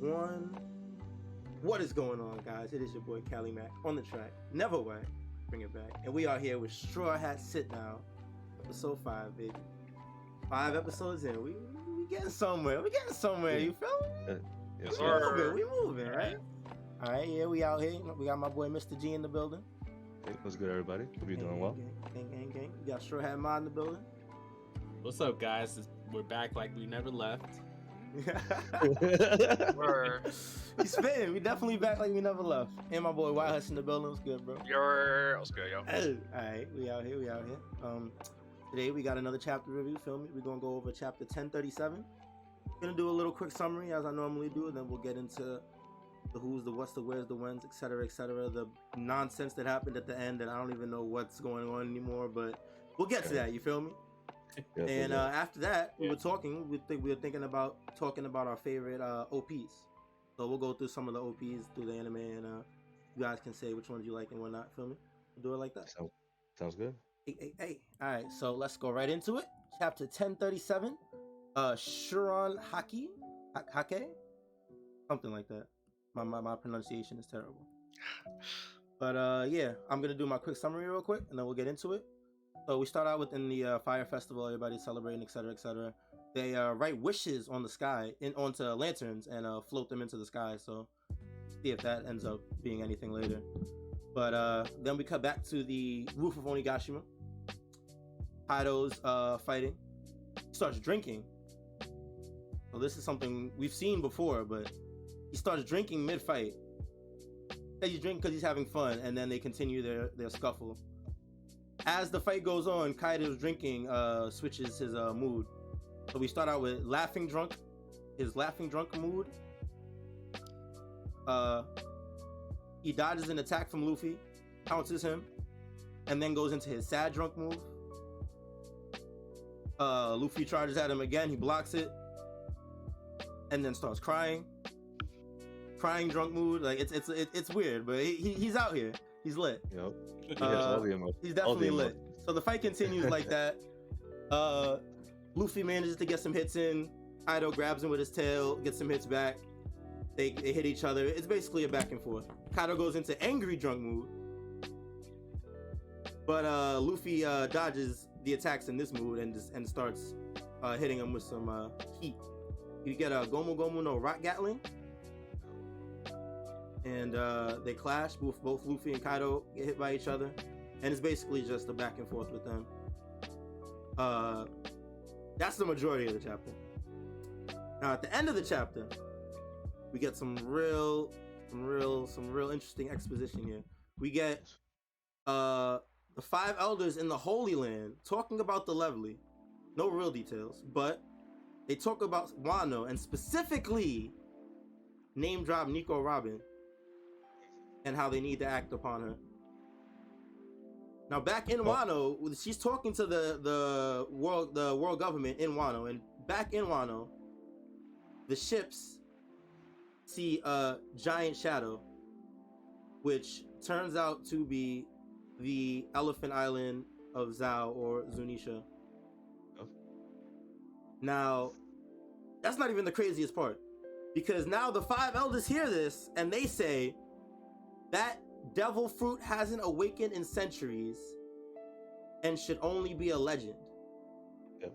1. What is going on, guys? It is your boy Cali Mac on the track. Never whack. Bring it back. And we are here with StrawHat SitDown. Episode 5, baby. 5 episodes in. We getting somewhere. We getting somewhere. You feel me? Yes, We moving, right? All right, yeah, we out here. We got my boy Mr. G in the building. Hey, what's good, everybody? Hope you're doing well. Gang. We got StrawHat Mod in the building. What's up, guys? We're back like we never left. He's spitting. We definitely back like we never left. And my boy yHuss in the building. What's good, bro? What's good, yo? Alright, we out here. Today we got another chapter review. Feel me? We're gonna go over chapter 1037. Gonna do a little quick summary as I normally do, and then we'll get into the who's, the what's, the where's, the when's, etc., etc. The nonsense that happened at the end, and I don't even know what's going on anymore. But we'll get to that. You feel me? Yes, And after that, we were thinking about talking about our favorite OPs. So we'll go through some of the OPs through the anime, and you guys can say which ones you like and whatnot. Feel me? We'll do it like that. Sounds good. Hey. All right, so let's go right into it. Chapter 1037. Shuron Hake, something like that. My pronunciation is terrible. But yeah, I'm gonna do my quick summary real quick, and then we'll get into it. So we start out within the fire festival, everybody celebrating, etc., etc. They write wishes on the sky, onto lanterns, and float them into the sky. So see if that ends up being anything later. But then we cut back to the roof of Onigashima. Kaido's fighting. He starts drinking. So this is something we've seen before, but he starts drinking mid-fight. He's drinking because he's having fun, and then they continue their scuffle. As the fight goes on, Kaido's drinking switches his mood. So we start out with his laughing drunk mood. He dodges an attack from Luffy, pounces him, and then goes into his sad drunk move. Luffy charges at him again, he blocks it, and then starts crying drunk mood. Like it's weird, but he's out here. He's lit. Yep. All the emotions. He's definitely lit. So the fight continues like that. Luffy manages to get some hits in. Kaido grabs him with his tail, gets some hits back. They hit each other. It's basically a back and forth. Kaido goes into angry drunk mood, but Luffy dodges the attacks in this mood and starts hitting him with some heat. You get a Gomu Gomu no Rock Gatling, and they clash. Both Luffy and Kaido get hit by each other, and it's basically just a back and forth with them. That's the majority of the chapter. Now at the end of the chapter, we get some real interesting exposition here. We get the 5 elders in the Holy Land talking about the Lovely. No real details, but they talk about Wano and specifically name drop Nico Robin and how they need to act upon her. Now back in Wano, she's talking to the world government in Wano, and back in Wano, the ships see a giant shadow, which turns out to be the Elephant Island of Zhao or Zunisha. Oh. Now, that's not even the craziest part, because now the 5 elders hear this and they say that devil fruit hasn't awakened in centuries and should only be a legend. Yep.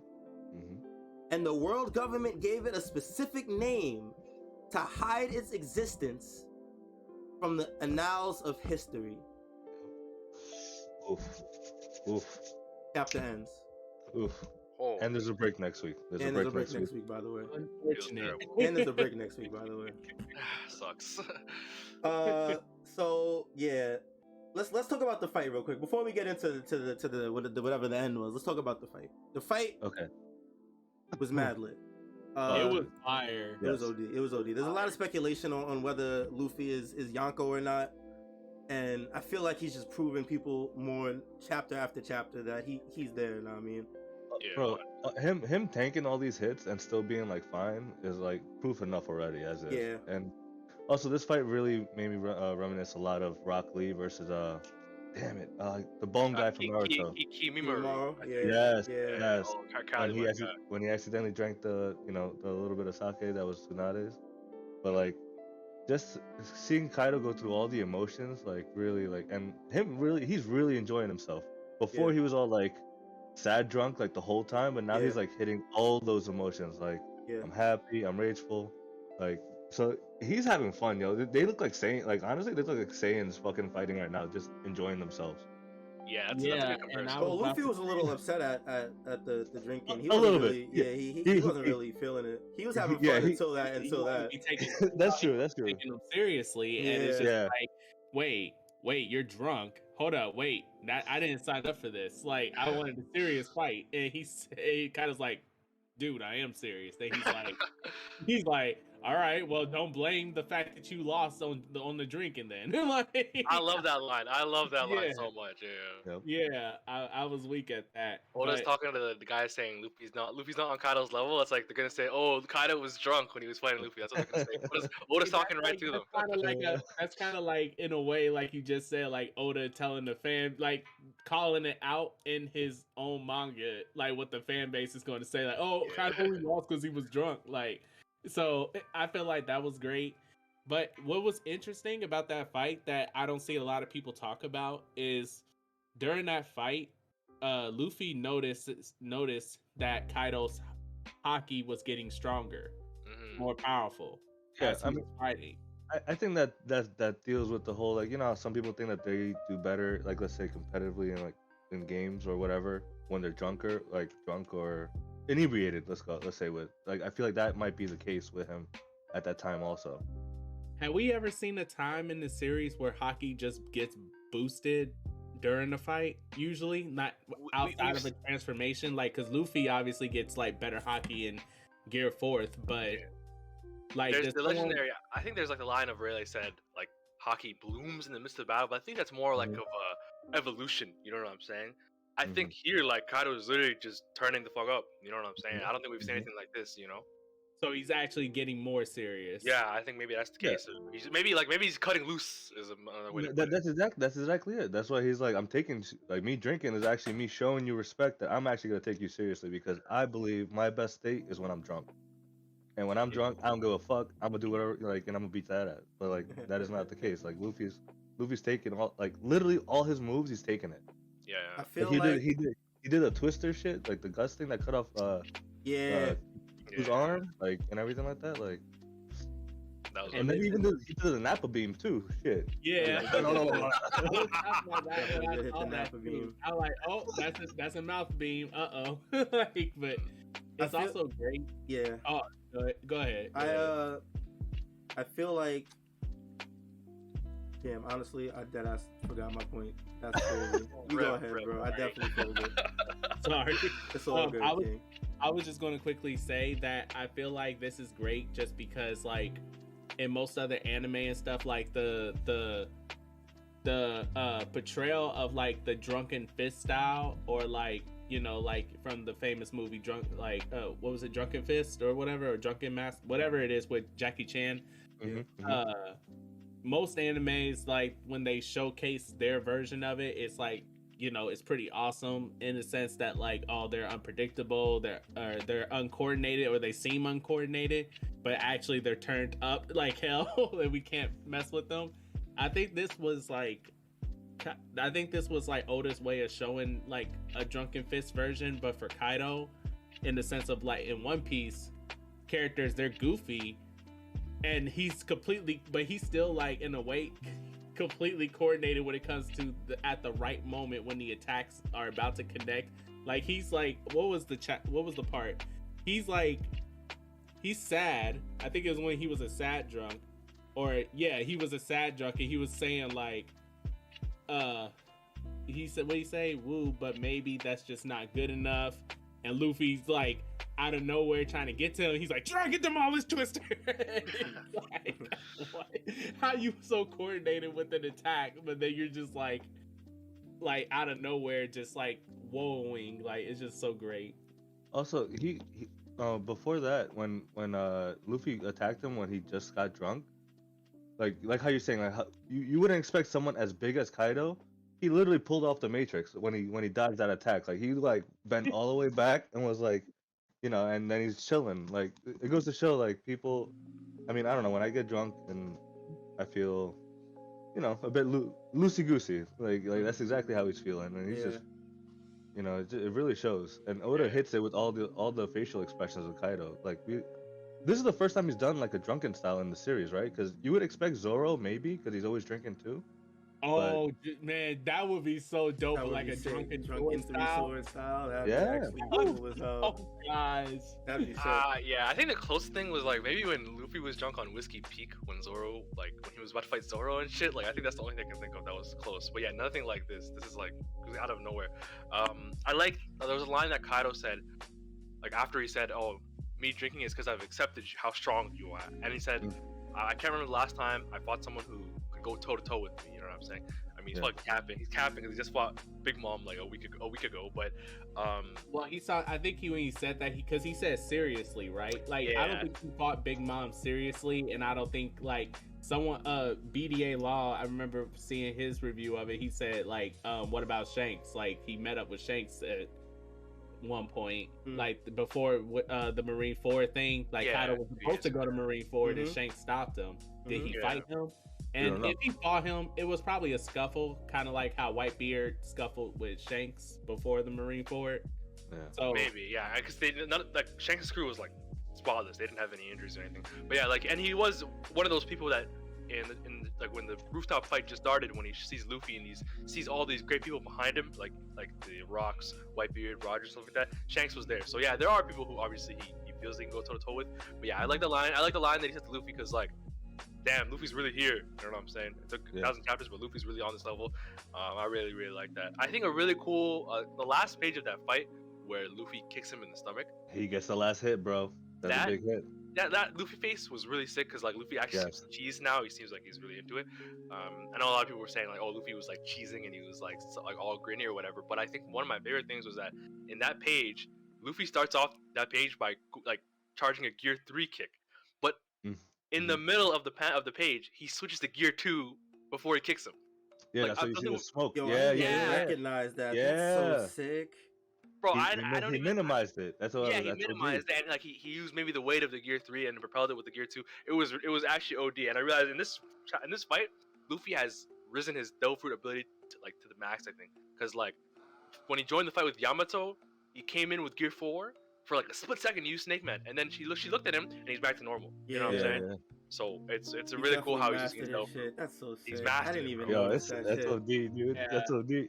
Mm-hmm. And the world government gave it a specific name to hide its existence from the annals of history. Oof. Chapter ends. Oof. Oh. And there's a break next week. There's a break next week, by the way. Unfortunate. And there's a break next week, by the way. Sucks. So yeah, let's talk about the fight real quick before we get into the whatever the end was. Let's talk about the fight. The fight, okay, was mad lit. It was fire. It was OD. It was OD. There's a lot of speculation on whether Luffy is Yonko or not, and I feel like he's just proving people more chapter after chapter that he's there. You know what I mean? Yeah. bro, him tanking all these hits and still being like fine is like proof enough already as is. Yeah. And also, this fight really made me reminisce a lot of Rock Lee versus the bone guy from Naruto. Kimimaro. Yeah. Yes. Oh, When he accidentally drank the little bit of sake that was Tsunade's. but like just seeing Kaido go through all the emotions, like really, like, and he's really enjoying himself. Before Yeah. he was all like sad drunk like the whole time, but now Yeah. he's like hitting all those emotions. Like Yeah. I'm happy, I'm rageful, like so he's having fun, yo. They look like Saiyan, like honestly, they look like Saiyans fucking fighting right now, just enjoying themselves. Yeah, that's a good and I comparison. Well, was Luffy about was a to little say, upset at the drinking. He A wasn't little bit, really, yeah. yeah. He wasn't really feeling it. He was having Yeah, fun until that. he Until wanted to that. be taken, that's true. That's true. taking them seriously, and it's Yeah. just Yeah. like, wait, you're drunk. Hold up, wait, that I didn't sign up for this. Like, I wanted a serious fight, and he kind of like, dude, I am serious. Then he's like, all right, well, don't blame the fact that you lost on the drinking then. Like, I love that line. I love that line Yeah. so much. Yeah. Yep. yeah, I was weak at that. Oda's But talking to the guy saying Luffy's not on Kaido's level. It's like they're gonna say, "Oh, Kaido was drunk when he was fighting Luffy." That's what they're gonna say. Oda's see, talking right to them. that's kind of like in a way, like you just said, like Oda telling the fan, like calling it out in his own manga, like what the fan base is going to say, like, oh, Yeah. Kaido only lost because he was drunk. Like, so I feel like that was great. But what was interesting about that fight that I don't see a lot of people talk about is during that fight, Luffy noticed that Kaido's haki was getting stronger, more powerful Yeah, as he was fighting. I think that deals with the whole, like, you know how some people think that they do better, like let's say competitively in like in games or whatever when they're drunk or inebriated, let's say, with like I feel like that might be the case with him at that time also. Have we ever seen a time in the series where haki just gets boosted during the fight? Usually, not outside of a transformation, like because Luffy obviously gets like better haki in Gear 4th, but like There's the legendary. I think there's like the line of where they said like hockey blooms in the midst of battle, but I think that's more like of a evolution. You know what I'm saying? I think here like Kaido is literally just turning the fuck up. You know what I'm saying? I don't think we've seen anything like this. You know? So he's actually getting more serious. Yeah, I think maybe that's the case. He's, maybe he's cutting loose is another way to put it. That's exactly it. That's why he's like, I'm taking, like, me drinking is actually me showing you respect, that I'm actually gonna take you seriously because I believe my best state is when I'm drunk. And when I'm drunk, I don't give a fuck. I'm gonna do whatever, like, and I'm gonna beat that at. But like, that is not the case. Like Luffy's taking all, like, literally all his moves. He's taking it. Yeah. I feel Like, he did a twister shit, like the Gus thing that cut off his arm, like, and everything like that, like. That was And then he did the Nappa beam too. Shit. Yeah. Hit the I Nappa beam. was like, oh, that's a mouth beam. Like, but it's also great. Yeah. Oh, go ahead. I feel like, damn, honestly, I deadass forgot my point. That's crazy. You go ahead, bro. I definitely feel good. Sorry. It's all good. I was just going to quickly say that I feel like this is great just because, like, in most other anime and stuff, like the portrayal of like the drunken fist style, or like, you know, like from the famous movie what was it, Drunken Fist or whatever, or Drunken Mask, whatever it is with Jackie Chan. Most animes, like when they showcase their version of it, it's like, you know, it's pretty awesome in the sense that, like, oh, they're unpredictable, they're uncoordinated, or they seem uncoordinated, but actually they're turned up like hell and we can't mess with them. I think this was like Oda's way of showing like a Drunken Fist version, but for Kaido, in the sense of, like, in One Piece, characters, they're goofy, and he's still, like, in a way, completely coordinated when it comes to at the right moment when the attacks are about to connect. Like, he's like, what was the part? He's like, he's sad. I think it was when he was a sad drunk, he was a sad drunk, and he was saying like, he said, what did he say? Woo, but maybe that's just not good enough. And Luffy's like, out of nowhere trying to get to him. He's like, try to get them all this twister. Like, what? How you so coordinated with an attack, but then you're just like out of nowhere, just like whoaing. Like, it's just so great. Also, he before that, when Luffy attacked him when he just got drunk, like how you're saying, like, you wouldn't expect someone as big as Kaido. He literally pulled off the Matrix when he dodged that attack. Like, he like bent all the way back and was like, you know, and then he's chilling. Like, it goes to show, like, people I mean, I don't know. When I get drunk and I feel, you know, a bit loosey goosey, like that's exactly how he's feeling, and he's just, you know, it really shows. And Oda hits it with all the facial expressions of Kaido. Like this is the first time he's done like a drunken style in the series, right? Because you would expect Zoro maybe, because he's always drinking too. Oh man, that would be so dope, That would like be a sick. drunken Drunken style. sword style. That'd Yeah. be actually cool as hell. Oh guys. That'd be sick. Yeah, I think the closest thing was like maybe when Luffy was drunk on Whiskey Peak when Zoro, like when he was about to fight Zoro and shit. Like I think that's the only thing I can think of that was close. But yeah, nothing like this. This is like out of nowhere. I like there was a line that Kaido said, like after he said, "Oh, me drinking is because I've accepted how strong you are," and he said, "I can't remember the last time I fought someone who could go toe to toe with me." You know what I'm saying? I mean, he's fucking capping. He's capping because he just fought Big Mom like a week ago. But well, he saw. I think when he said that, because he said seriously, right? Like I don't think he fought Big Mom seriously, and I don't think like someone BDA Law. I remember seeing his review of it. He said like, what about Shanks? Like he met up with Shanks at one point, like before the Marine Ford thing. Like Kaido was supposed to go to Marine Ford, and Shanks stopped him. Did he fight him? And if he fought him, it was probably a scuffle, kind of like how Whitebeard scuffled with Shanks before the Marine Ford. Yeah. So maybe, because they like Shanks' crew was like spotless. They didn't have any injuries or anything. But yeah, like, and he was one of those people that in like when the rooftop fight just started, when he sees Luffy and sees all these great people behind him, like the Rocks, Whitebeard, Roger, stuff like that. Shanks was there. So yeah, there are people who obviously he feels they can go toe to toe with. But yeah, I like the line. I like the line that he said to Luffy because like, damn, Luffy's really here. You know what I'm saying? It took 1,000 chapters, but Luffy's really on this level. I really, really like that. I think a really cool, the last page of that fight where Luffy kicks him in the stomach. He gets the last hit, bro. That's a big hit. That Luffy face was really sick because like Luffy actually seems cheesed now. He seems like he's really into it. I know a lot of people were saying like, oh, Luffy was like cheesing and he was like all grinny or whatever. But I think one of my favorite things was that in that page, Luffy starts off that page by like charging a Gear 3 kick, but in the middle of the page, he switches to Gear 2 before he kicks him. Yeah, like, that's what you see the smoke. Yo, yeah, I didn't recognize that. That's so sick. Bro, he I don't he even minimized it. That's what. Yeah, he minimized it, and like he used maybe the weight of the Gear 3 and propelled it with the Gear 2. It was actually OD, and I realized in this fight, Luffy has risen his Devil Fruit ability to the max. I think because like when he joined the fight with Yamato, he came in with Gear 4 for like a split second. He used Snake Man, and then she looked at him, and he's back to normal. You know what I'm saying? Yeah. So it's a really cool how he's using his Devil Fruit. That's so sick. He's mastered. I didn't even know notice that's that shit. OD, dude. Yeah. That's OD.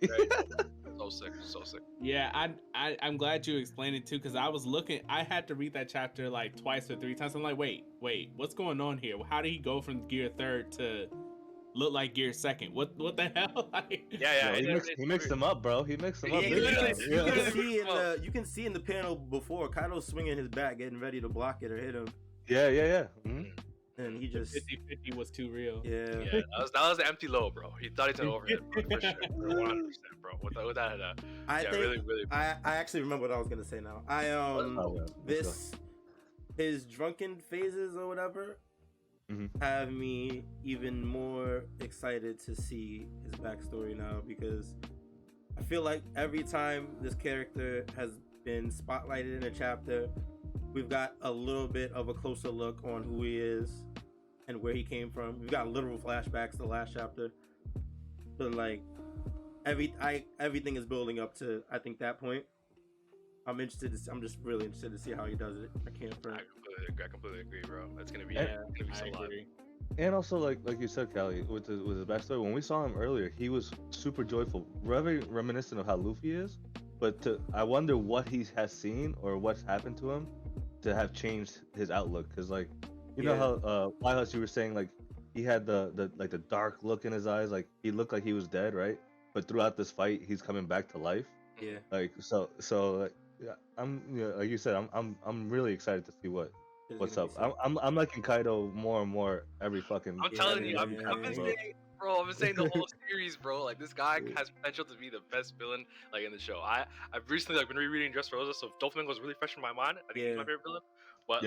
So sick. yeah, I'm glad you explained it too, because I was looking. I had to read that chapter like twice or three times. I'm like, wait, what's going on here? How did he go from Gear 3rd to look like Gear 2nd? What the hell? He mixed them up, bro. He mixed them up. You can see in the panel before Kaido's swinging his bat, getting ready to block it or hit him. Yeah. Mm-hmm. And he just 50-50 was too real. Yeah, that was an empty low, bro. He thought he took overhead, bro, for sure, 100%, bro. With that, I think really, really. I actually remember what I was gonna say now. His drunken phases or whatever have me even more excited to see his backstory now, because I feel like every time this character has been spotlighted in a chapter, we've got a little bit of a closer look on who he is and where he came from. We've got literal flashbacks to the last chapter, but like everything is building up to I think that point. I'm just really interested to see how he does it. I can't front. I completely agree, bro. It's gonna be so loud. And also, like you said, Callie, with his backstory, when we saw him earlier, he was super joyful, very reminiscent of how Luffy is. But I wonder what he has seen or what's happened to him to have changed his outlook. Because like, you know how YOHOHO, you were saying like he had the dark look in his eyes, like he looked like he was dead, right? But throughout this fight, he's coming back to life. Yeah. Like so. Yeah, like you said, I'm really excited to see what's up. I'm liking Kaido more and more every fucking. I'm telling you, I've been saying, bro. I've been saying the whole series, bro. Like this guy has potential to be the best villain, like in the show. I've recently been rereading Dressrosa, so Doflamingo was really fresh in my mind. I think he's my favorite villain. But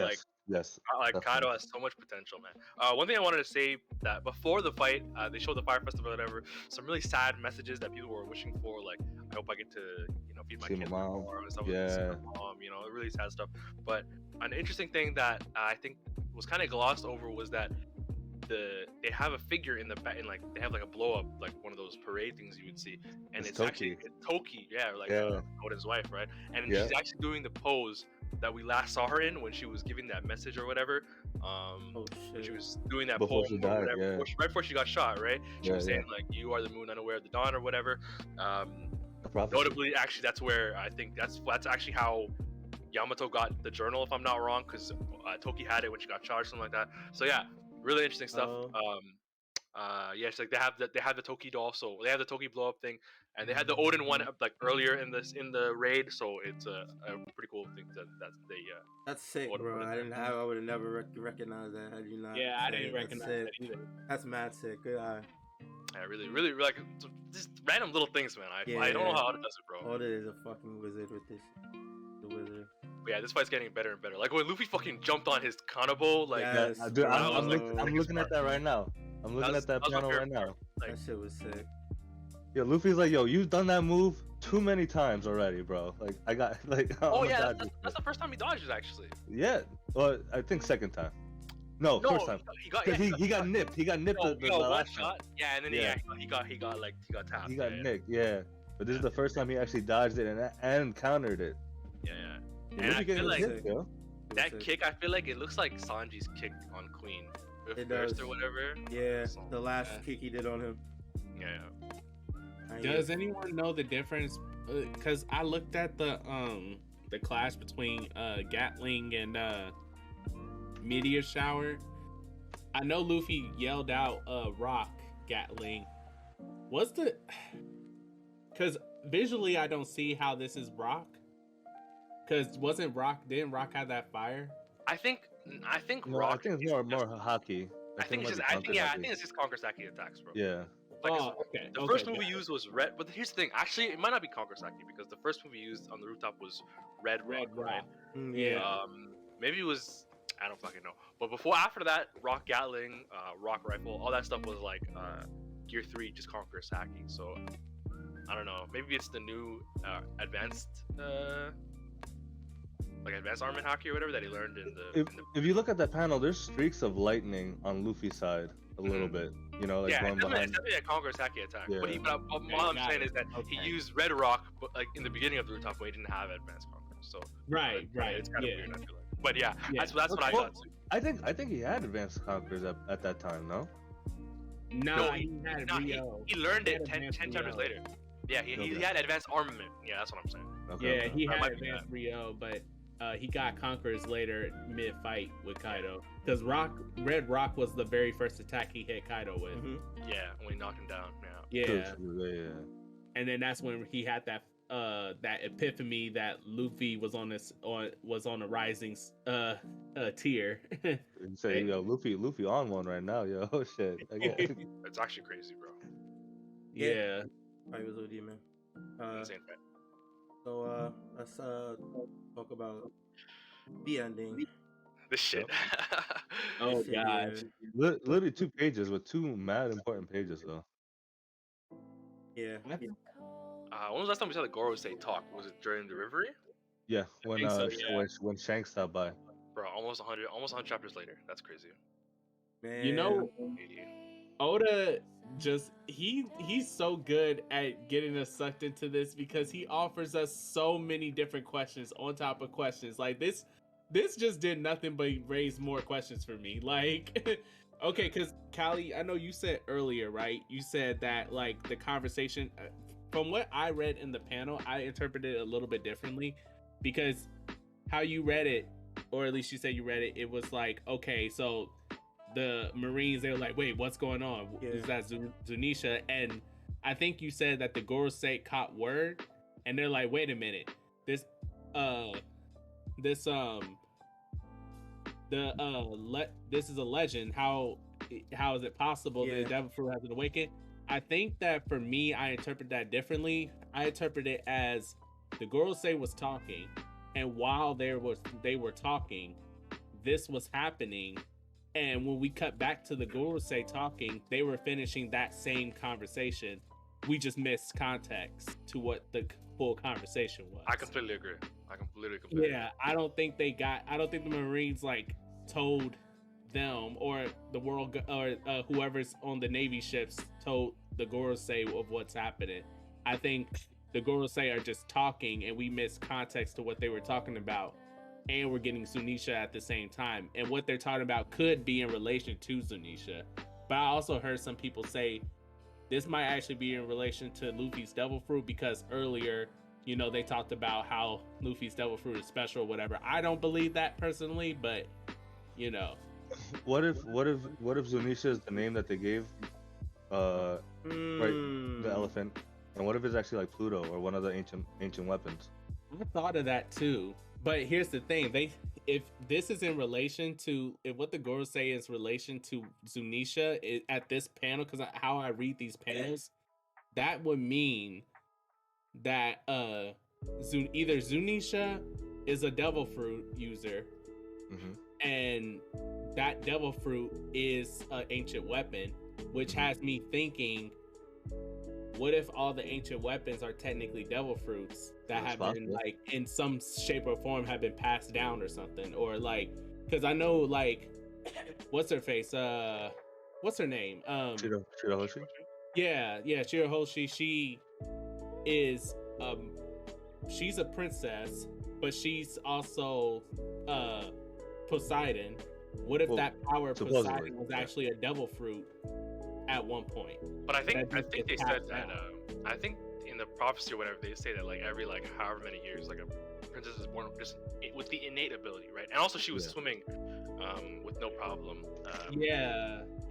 yes, Kaido has so much potential, man. One thing I wanted to say that before the fight, they showed the Fire Festival, or whatever. Some really sad messages that people were wishing for, like I hope I get to feed my kids more and stuff. See my mom, really sad stuff. But an interesting thing that I think was kind of glossed over was that they have a figure in the back, and like they have like a blow up, like one of those parade things you would see, and it's actually Toki, Odin's wife, right? And she's actually doing the pose that we last saw her in when she was giving that message or whatever. When she was doing that Before pose she died, right before she got shot, right? She was saying like, "You are the moon unaware of the dawn" or whatever. Notably, actually, that's where I think that's actually how Yamato got the journal, if I'm not wrong, because Toki had it when she got shot or something like that. So yeah, really interesting stuff. It's like they have the Toki doll, so they have the Toki blow up thing, and they had the Odin one like earlier in the raid. So it's a pretty cool thing that they. That's sick, bro. I would have never recognized that had you not. Yeah, I didn't recognize that either. That's mad sick. Good eye. Yeah, really like just random little things, man. I don't know how Oda does it, bro. Oda is a fucking wizard with this. The wizard. But yeah, this fight's getting better and better. Like when Luffy fucking jumped on his Kanabo, like dude, I'm looking at that right now. I'm looking at that panel right now. That shit was sick. Yo, Luffy's like, yo, you've done that move too many times already, bro. Like I got like. Oh yeah, that's the first time he dodges actually. Yeah, well, I think second time. No, first time. He got nipped. He got nipped the last shot. Yeah, and then he got tapped. He got nicked. Yeah, but this is the first time he actually dodged it and countered it. Yeah. And I feel like that kick, I feel like it looks like Sanji's kick on Queen. It does. Or whatever. Yeah, the last kick he did on him. Yeah. Does anyone know the difference? Because I looked at the clash between Gatling and Meteor Shower. I know Luffy yelled out Rock Gatling. Because visually I don't see how this is Rock. Because didn't Rock have that fire? I think no, Rock. I think it's more hockey. I think it's just Kongrasaki attacks, bro. Yeah. Like okay. The first move we used was Red, but here's the thing. Actually, it might not be Kongrasaki because the first move we used on the rooftop was Red Rock, right? Yeah. Maybe it was. I don't fucking know. But after that, Rock Gatling, Rock Rifle, all that stuff was like Gear 3, just Kongrasaki. So I don't know. Maybe it's the new advanced. Like advanced armament hockey or whatever that he learned in the. If you look at that panel, there's streaks of lightning on Luffy's side a little bit. You know, like going behind. It's definitely a Kongrasaki attack. Yeah. But all I'm saying is that he used Red Rock, but like in the beginning of the rooftop, when he didn't have advanced Conquer. So right. It's kind of weird. I feel like. But yeah, that's what I thought too. I think he had advanced Conquerors at that time, no? No, he had Rio. He learned it 10 chapters later. Yeah, he had advanced armament. Yeah, that's what I'm saying. Okay. Yeah, he had advanced Rio, but he got Conquerors later mid-fight with Kaido. Because Red Rock was the very first attack he hit Kaido with. Mm-hmm. Yeah, when he knocked him down. Yeah. And then that's when he had that epiphany that Luffy was on a rising tier. You say, yo, Luffy on one right now, yo. Oh shit. It's actually crazy, bro. Yeah. I was with you, man. Insane, right? So let's talk about the ending. This shit. Oh gosh. Literally 2 pages with 2 mad important pages though. Yeah. When was the last time we saw the Gorosei talk? Was it during the Reverie? Yeah, when Shanks stopped by. Bro, almost 100 chapters later. That's crazy. Man. You know, Oda he's so good at getting us sucked into this because he offers us so many different questions on top of questions. Like this just did nothing but raise more questions for me. Like, okay, because Callie, I know you said earlier, right? You said that like the conversation, from what I read in the panel, I interpreted it a little bit differently because how you read it, or at least you said you read it, it was like, okay, so the Marines, they were like, wait, what's going on? Yeah. Is that Zunisha? And I think you said that the Gorosei caught word, and they're like, wait a minute, this is a legend. How is it possible that the Devil Fruit hasn't awakened? I think that for me, I interpret that differently. I interpret it as the Gorosei was talking, and while they were talking, this was happening. And when we cut back to the Gorosei talking, they were finishing that same conversation. We just missed context to what the full conversation was. I completely agree. Yeah, I don't think the Marines like told them or the world or whoever's on the Navy ships told the Gorosei of what's happening. I think the Gorosei are just talking and we miss context to what they were talking about, and we're getting Zunisha at the same time, and what they're talking about could be in relation to Zunisha. But I also heard some people say this might actually be in relation to Luffy's Devil Fruit, because earlier, you know, they talked about how Luffy's Devil Fruit is special or whatever. I don't believe that personally, but you know. What if Zunisha is the name that they gave right, the elephant? And what if it's actually like Pluto or one of the ancient weapons? I thought of that too. But here's the thing, if this is in relation to, if what the Gorosei is relation to Zunisha at this panel, because how I read these panels, that would mean that either Zunisha is a Devil Fruit user, and that Devil Fruit is an ancient weapon, which has me thinking, what if all the ancient weapons are technically Devil Fruits that have been like in some shape or form have been passed down or something? Or like, because I know like, what's her face? What's her name? Shirahoshi? Yeah, Shirahoshi. She is she's a princess, but she's also Poseidon. What if that power of Poseidon was actually a Devil Fruit at one point? But I think they said that I think in the prophecy or whatever, they say that like every like however many years like a princess is born just with the innate ability, right? And also she was swimming with no problem.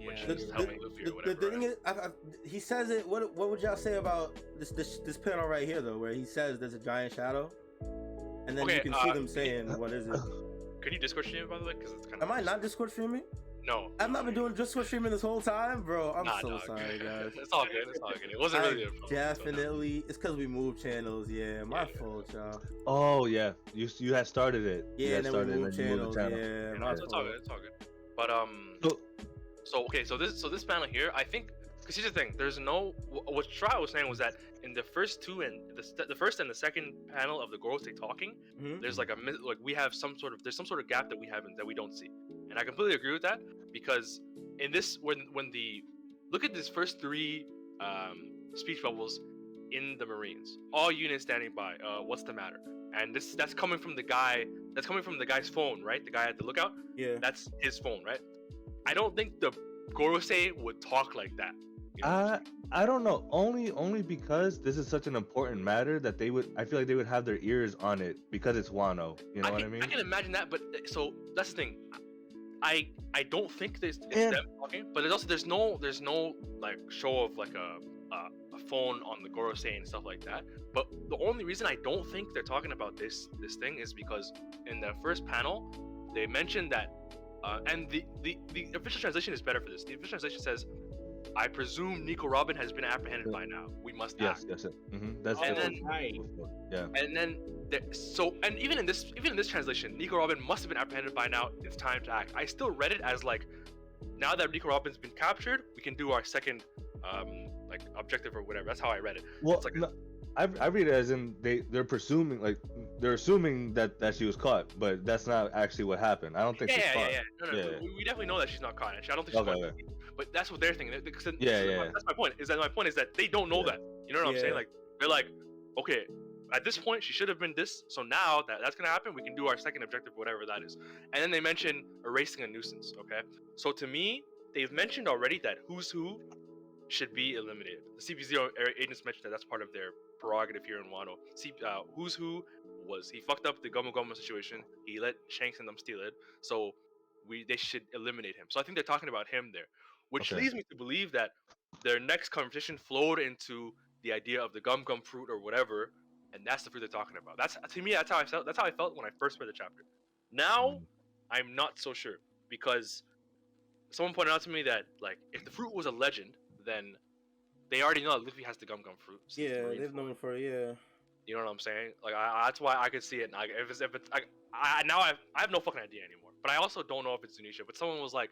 When she was helping Luffy or whatever. The thing is, he says it. What would y'all say about this panel right here though, where he says there's a giant shadow, and then you can see them saying, "What is it?" Could you Discord stream it, by the way? Because it's kind of. Am I not Discord streaming? No. I've not been doing Discord streaming this whole time, bro. I'm so dog. sorry, guys. It's all good. It's all good. It wasn't really a problem. Definitely. It's because we moved channels. Yeah, my fault, y'all. Oh yeah, you had started it. Yeah, and then we moved channels. Yeah, my fault. It's all good. It's all good. But so this panel here, I think, because here's the thing. There's no what StrawHat was saying was that in the first two and the first and the second panel of the Gorosei talking, there's like we have some sort of gap that we haven't, that we don't see, and I completely agree with that, because in this when the look at these first three speech bubbles in the Marines, all units standing by, what's the matter? And that's coming from the guy's phone, right? The guy at the lookout. Yeah, that's his phone, right? I don't think the Gorosei would talk like that. You know? I don't know. Only because this is such an important matter that I feel like they would have their ears on it because it's Wano. You know what I mean? I can imagine that, but so that's the thing. I don't think it's them talking, but there's no like show of like a phone on the Gorosei and stuff like that. But the only reason I don't think they're talking about this thing is because in the first panel they mentioned that, and the official translation is better for this. The official translation says, "I presume Nico Robin has been apprehended by now. We must act." Yes, that's and then right. Yeah. And then and even in this translation, Nico Robin must have been apprehended by now. It's time to act. I still read it as like, now that Nico Robin's been captured, we can do our second like objective or whatever. That's how I read it. Well, it's like I read it as in they're presuming, like they're assuming that she was caught, but that's not actually what happened. I don't think she's caught. No. We definitely know that she's not caught. I don't think she's caught. But that's what they're thinking. Because that's my point. My point is that they don't know that. You know what I'm saying? Like they're like, okay, at this point she should have been this. So now that's gonna happen, we can do our second objective, whatever that is. And then they mention erasing a nuisance. Okay. So to me, they've mentioned already that who's who should be eliminated. The CP0 agents mentioned that that's part of their prerogative here in Wano. Who's who was, he fucked up the Gomu Gomu situation. He let Shanks and them steal it. So they should eliminate him. So I think they're talking about him there, which leads me to believe that their next conversation flowed into the idea of the gum fruit or whatever, and that's the fruit they're talking about. That's, to me, that's how I felt. That's how I felt when I first read the chapter. Now, I'm not so sure, because someone pointed out to me that like if the fruit was a legend, then they already know that Luffy has the gum fruit. Yeah, they've known for You know what I'm saying? Like that's why I could see it. Like I have no fucking idea anymore. But I also don't know if it's Zunisha. But someone was like,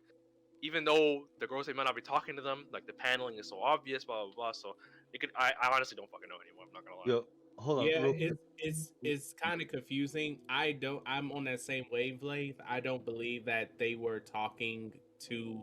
even though the Gorosei might not be talking to them, like the paneling is so obvious, blah blah blah. So it could. I honestly don't fucking know anymore. I'm not gonna lie. Yo, hold on. Yeah, real quick. it's kind of confusing. I'm on that same wavelength. I don't believe that they were talking to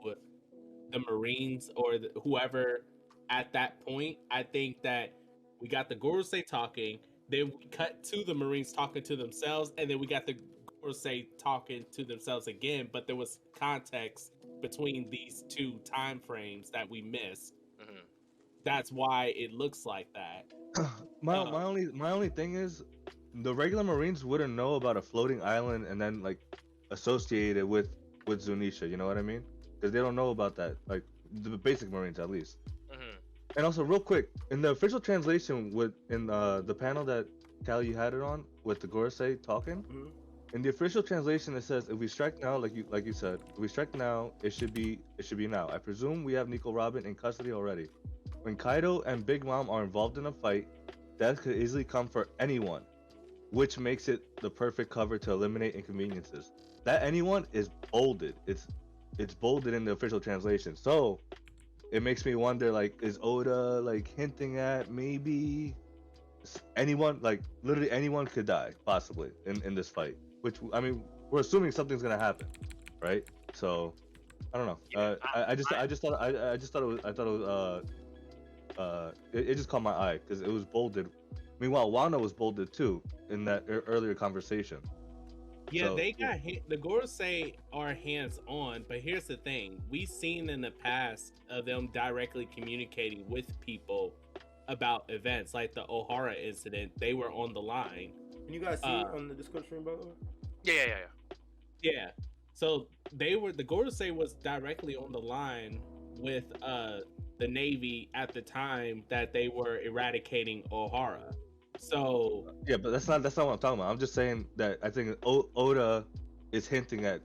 the Marines or whoever at that point. I think that we got the Gorosei talking, then we cut to the Marines talking to themselves, and then we got the Gorosei talking to themselves again. But there was context between these two time frames that we missed. Mhm. That's why it looks like that. my only thing is, the regular Marines wouldn't know about a floating island and then like associate it with Zunisha. You know what I mean? Because they don't know about that. Like the basic Marines, at least. Mhm. And also, real quick, in the official translation, in the panel that Callie you had it on with the Gorosei talking, Mhm. in the official translation it says, "If we strike now, like you said, if we strike now, it should be now. I presume we have Nico Robin in custody already. When Kaido and Big Mom are involved in a fight, death could easily come for anyone, which makes it the perfect cover to eliminate inconveniences." That anyone is bolded. It's bolded in the official translation. So it makes me wonder, like, is Oda like hinting at maybe anyone, like literally anyone could die possibly in this fight? Which, I mean, we're assuming something's gonna happen, right? So I don't know. Yeah, I just thought it just caught my eye because it was bolded. Meanwhile, Wano was bolded too in that earlier conversation. Yeah, So, they got the Gorosei are hands on, but here's the thing: we've seen in the past of them directly communicating with people about events, like the O'Hara incident. They were on the line. Can you guys see it on the Discord stream, by the way? Yeah. Yeah, so the Gorosei was directly on the line with the Navy at the time that they were eradicating O'Hara. So yeah, but that's not what I'm talking about. I'm just saying that I think Oda is hinting at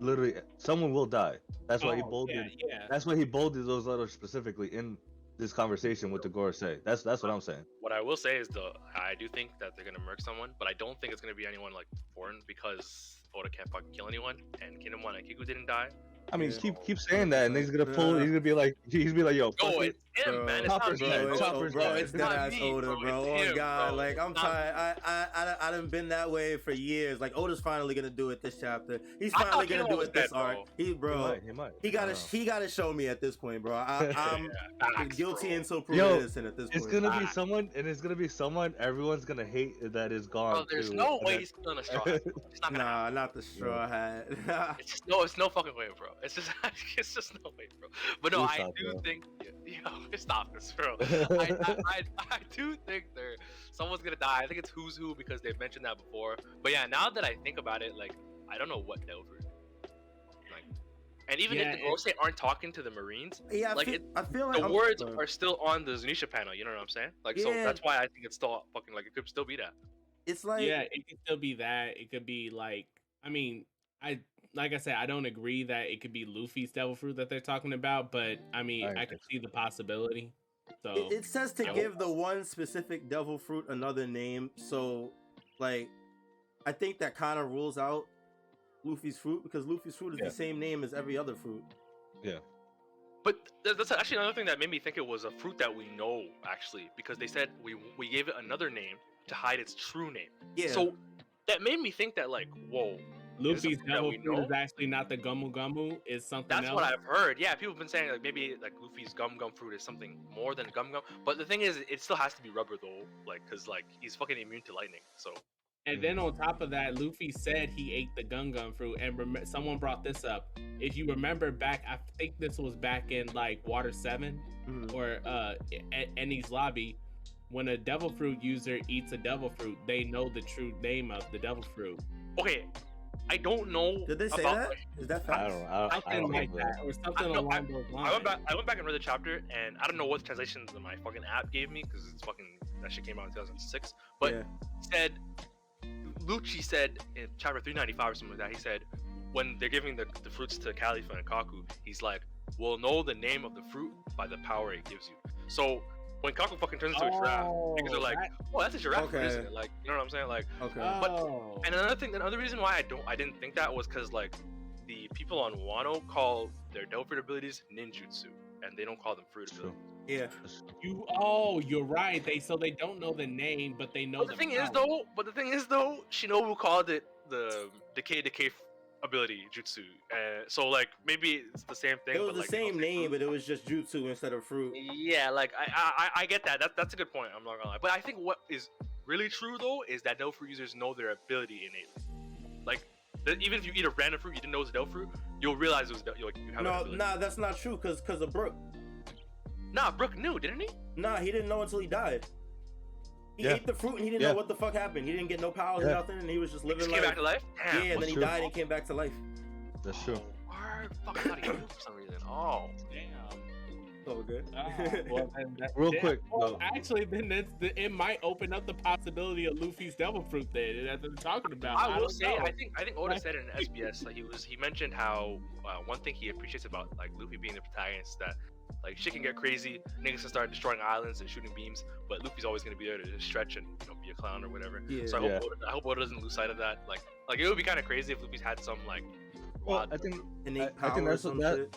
literally someone will die. That's why he bolded. Yeah. That's why he bolded those letters specifically in this conversation with the Gorosei. That's what I'm saying. What I will say is I do think that they're gonna murk someone, but I don't think it's gonna be anyone like foreign because Oda can't fucking kill anyone, and Kinemon and Kiku didn't die. I mean, Yeah. keep saying that, and he's gonna pull. He's gonna be like, yo, fuck No, it. it's him, Bro, man. It's not Chopper's me, dead. bro. Chopper's bro, dead. it's not that ass me, Oda, bro. bro. It's Oh him, God, bro. like I'm It's not tired. I done been that way for years. Like Oda's finally gonna do it this chapter. He's I finally thought gonna Kinemon do was it this dead, bro. arc. He might. he gotta show me at this point, bro. I'm Facts, guilty bro. until proven Yo, innocent at this It's point. gonna be someone, and it's gonna be someone everyone's gonna hate that is gone. Bro, there's too. no And way then- he's killing a straw hat. Bro. It's not gonna happen. Nah, not the straw hat. It's no fucking way, bro. It's just no way, bro. But no, Please I stop, do bro. think, stop this, bro. I do think someone's gonna die. I think it's who's who because they've mentioned that before. But yeah, now that I think about it, like I don't know what Delver. Like, and even if the Gorosei aren't talking to the Marines, Yeah, like I feel like the words are still on the Zunisha panel. You know what I'm saying? Like, so Yeah. that's why I think it's still fucking like it could still be that. It's like yeah, it could still be that. It could be like, I mean, like I said, I don't agree that it could be Luffy's devil fruit that they're talking about, but I mean, I could see the possibility. So it says to give the one specific devil fruit another name. So, like, I think that kind of rules out Luffy's fruit because Luffy's fruit is the same name as every other fruit. Yeah. But that's actually another thing that made me think it was a fruit that we know, actually, because they said we gave it another name to hide its true name. Yeah. So that made me think that, like, whoa, Luffy's devil we fruit know? is actually not the Gumu Gumu, is something that's else. what I've heard. Yeah, people have been saying like maybe like Luffy's gum fruit is something more than gum. But the thing is, it still has to be rubber though, like because like he's fucking immune to lightning. So. And then on top of that, Luffy said he ate the Gum fruit. And someone brought this up. If you remember back, I think this was back in like Water 7 or Ennie's lobby. When a devil fruit user eats a devil fruit, they know the true name of the devil fruit. Okay, I don't know. Did they say about, that? Like, is that fact? I don't Like know. that, or something along those lines. I went back and read the chapter, and I don't know what translations my fucking app gave me because it's fucking that shit came out in 2006. But said Lucci said in chapter 395 or something like that. He said when they're giving the fruits to Khalifa and Kaku, he's like, "We'll know the name of the fruit by the power it gives you." So when Kaku fucking turns into a giraffe, because they're like, "Oh, that's a giraffe, fruit, isn't it?" Like, you know what I'm saying? Like, and another reason why I didn't think that was because like the people on Wano call their Delphin abilities ninjutsu. and they don't call them fruit True. abilities. Yeah. You're right. They don't know the name, but they know But the thing is though, Shinobu called it the decay ability jutsu. So like maybe it's the same thing. It was but the like, they don't same say name, fruit. but it was just jutsu instead of fruit. Yeah, like I get that. That's a good point. I'm not gonna lie. But I think what is really true though is that no fruit users know their ability innately. Like even if you eat a random fruit you didn't know it was a devil fruit, you'll realize it was you have No, that ability. nah, that's not true. Cause of Brook. Nah, Brook knew, didn't he? Nah, he didn't know until he died. He Yeah. ate the fruit and he didn't know what the fuck happened. He didn't get no powers or Yeah. nothing, and he was just He living just life. came back to life. Damn. Yeah, and then That's he true. died and came back to life. That's true. Word. Fuck, I thought he knew for some reason. Oh. Damn. So good. Well, then Real quick, Well, though. actually, then it might open up the possibility of Luffy's devil fruit. Then that's what they're talking about. I will don't say, know. I think Oda said in SBS, like he mentioned how one thing he appreciates about like Luffy being the protagonist is that like shit can get crazy, niggas can start destroying islands and shooting beams, but Luffy's always gonna be there to just stretch and be a clown or whatever. Yeah. So Yeah. I hope Oda doesn't lose sight of that. Like it would be kind of crazy if Luffy's had some like. Well, wild- I think Innate I think power or that's some that- shit.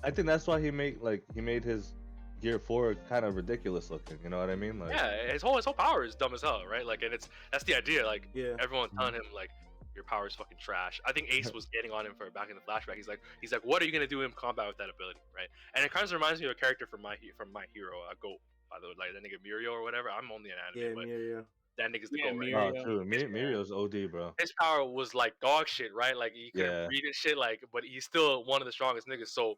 I think that's why he made his Gear 4 kind of ridiculous looking. You know what I mean? Like, yeah, his whole power is dumb as hell, right? Like, and that's the idea. Like Yeah. everyone telling him like your power is fucking trash. I think Ace was getting on him for back in the flashback. He's like, what are you gonna do in combat with that ability, right? And it kind of reminds me of a character from my hero. I go by the way, like that nigga Mirio or whatever. I'm only an anime, Yeah, but yeah. that nigga's the Yeah, goat, right? Mirio. oh, true. Mirio's OD, bro. His power was like dog shit, right? Like he couldn't Yeah. read and shit, like, but he's still one of the strongest niggas. So,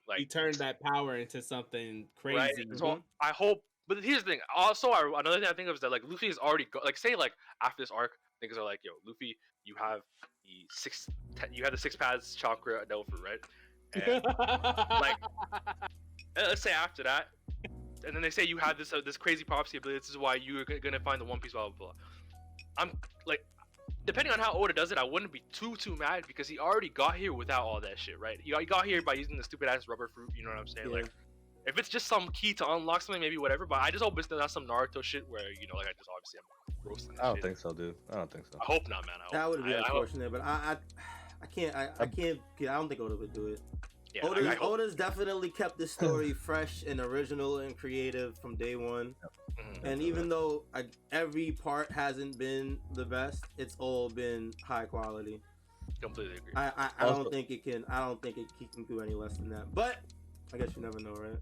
like He turned that power into something crazy. right? So I hope. But here's the thing. Also, another thing I think of is that like Luffy is already like say like after this arc, niggas are like, yo, Luffy, you have the six paths chakra devil fruit, right? And, like, let's say after that, and then they say you have this crazy prophecy ability. This is why you're gonna find the One Piece. Blah blah blah. I'm like, depending on how Oda does it, I wouldn't be too mad because he already got here without all that shit, right? He got here by using the stupid ass rubber fruit. You know what I'm saying? Yeah. Like, if it's just some key to unlock something, maybe whatever. But I just hope it's not some Naruto shit where like I just obviously I'm roasting. I don't shit. think so, dude. I don't think so. I hope not, man. That would be I hope- unfortunate, but I can't. I don't think Oda would do it. Yeah, I hope. Oda's definitely kept this story fresh and original and creative from day one. Mhm. And even though every part hasn't been the best, it's all been high quality. Completely agree. I Also- don't think it can. I don't think it can do any less than that. But I guess you never know, right?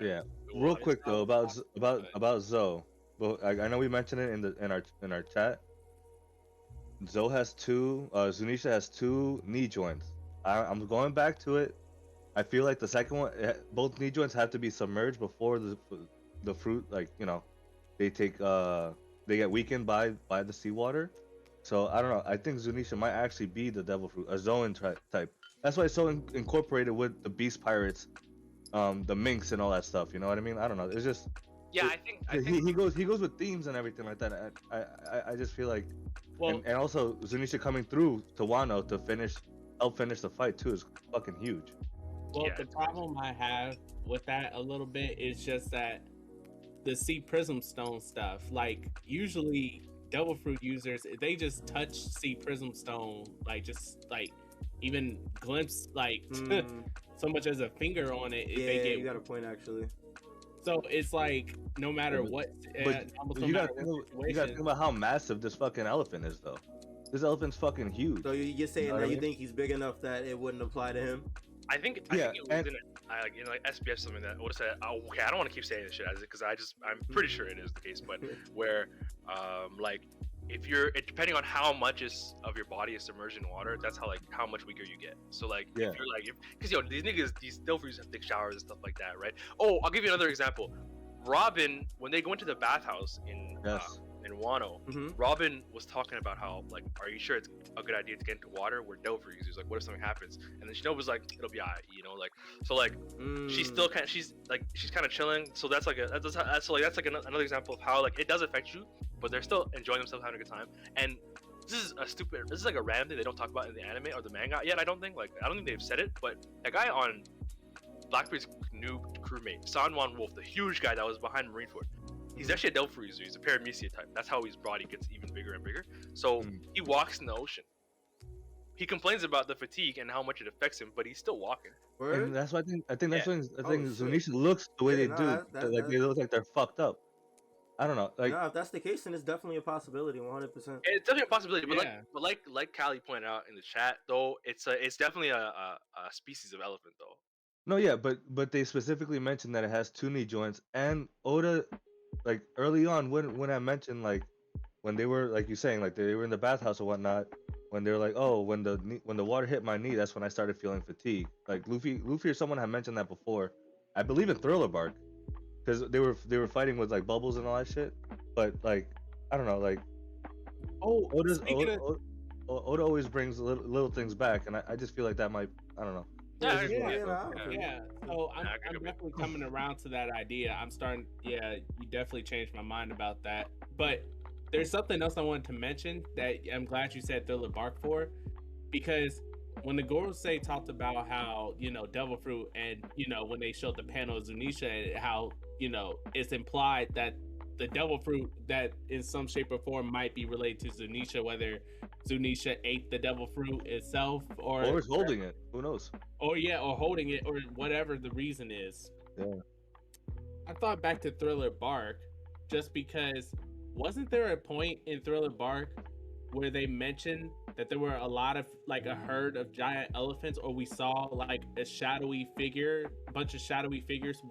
Yeah. Well, Real quick though about Zoe. But I know we mentioned it in our chat. Zoe has two. Zunisha has two knee joints. I'm going back to it. I feel like the second one, both knee joints have to be submerged before the fruit, like they get weakened by the seawater. So I don't know. I think Zunisha might actually be the devil fruit, a Zoan type. That's why it's so incorporated with the beast pirates, the minks and all that stuff. You know what I mean? I don't know. It's just Yeah, I think he goes with themes and everything like that. I just feel like, Well, and also Zunisha coming through to Wano to help finish the fight too is fucking huge. Well, Yeah. the problem I have with that a little bit is just that the Sea Prism Stone stuff, like usually Devil Fruit users, they just touch Sea Prism Stone, like just like even glimpse like so much as a finger on it, Yeah, they get. you got a point actually. So it's like no matter but- what, But almost no you matter gotta what think situation. about how massive this fucking elephant is, though. This elephant's fucking huge. So you're saying You know what that I you mean? think he's big enough that it wouldn't apply to him? I think Yeah, it was and- in like SBS something that would have said. Okay, I don't want to keep saying this shit as it because I'm pretty sure it is the case, but where like if you're depending on how much of your body is submerged in water, that's how much weaker you get. So like Yeah. if you're like because these devil fruits have thick showers and stuff like that, right? Oh, I'll give you another example. Robin, when they go into the bathhouse in Wano, Robin was talking about how like, are you sure it's a good idea to get into water where devil fruit users? Like, what if something happens? And then Shinobu's like, it'll be alright, like so like she's still she's kind of chilling. So that's like another example of how like it does affect you, but they're still enjoying themselves, having a good time. And this is like a random thing they don't talk about in the anime or the manga yet. I don't think they've said it, but that guy on Blackbeard's new crewmate, Sanwan Wolf, the huge guy that was behind Marineford. He's actually a devil fruit user. He's a paramecia type. That's how his body gets even bigger and bigger. So he walks in the ocean. he complains about the fatigue and how much it affects him, but he's still walking. Word? And that's why I think that's when I Oh, think shit. Zunisha looks the way Yeah, they no, do. that- They look like they're fucked up. I don't know. Like No, if that's the case, then it's definitely a possibility, 100%. It's definitely a possibility, but Yeah. like Callie pointed out in the chat, though, it's definitely a species of elephant, though. no, yeah, but they specifically mentioned that it has 2 knee joints, and Oda, like early on when I mentioned like when they were like you saying like they were in the bathhouse or whatnot, when they were like, oh, when the water hit my knee, that's when I started feeling fatigue. Like Luffy or someone had mentioned that before. I believe in Thriller Bark, because they were fighting with like bubbles and all that shit. But like I don't know, like Oh, speaking of, Oda always brings little things back, and I just feel like that might, I don't know. Yeah, It's just yeah, what I yeah, feel. nah, okay. yeah. So I'm Yeah, I agree. definitely coming around to that idea. I'm starting. Yeah, you definitely changed my mind about that. But there's something else I wanted to mention that I'm glad you said Thriller Bark for, because when the Gorosei talked about how Devil Fruit, and when they showed the panel of Zunisha, and how it's implied that the Devil Fruit that in some shape or form might be related to Zunisha, whether Zunisha ate the Devil Fruit itself or is holding it. Who knows? or holding it, or whatever the reason is. Yeah. I thought back to Thriller Bark, just because wasn't there a point in Thriller Bark where they mentioned that there were a lot of like a herd of giant elephants, or we saw like a bunch of shadowy figures